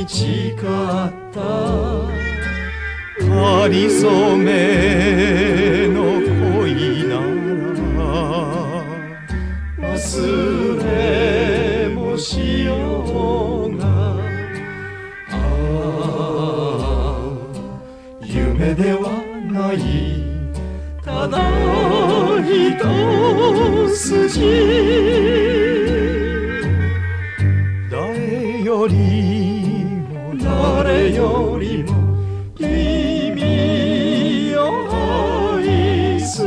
誓ったかりそめの恋なら忘れもしようが、ああ夢ではないただ一筋、誰よりも誰よりも君を愛す。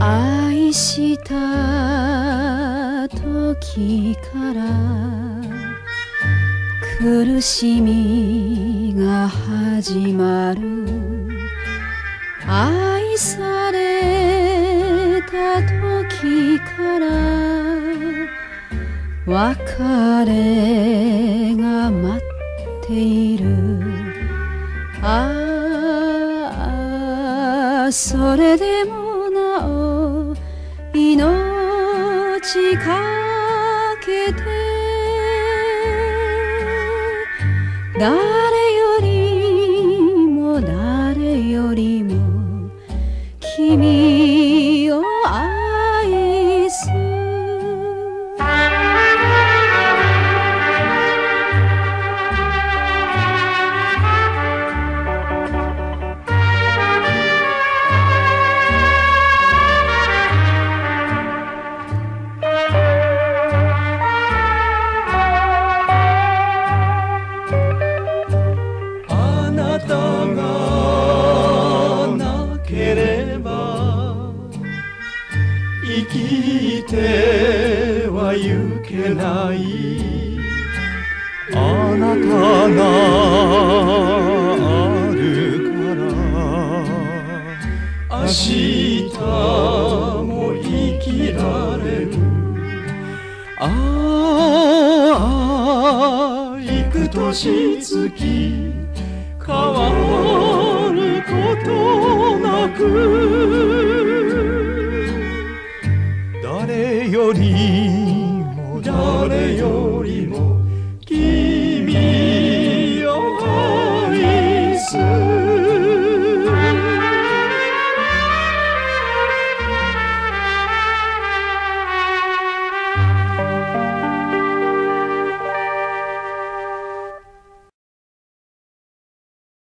愛した時から苦しみが始まる、愛された時から別れが待っている。ああそれでもなお命かけて誰よりも誰よりも君を愛す。生きてはゆけない、あなたがあるから明日も生きられる。ああ幾年月変わることなく、誰よりも誰よ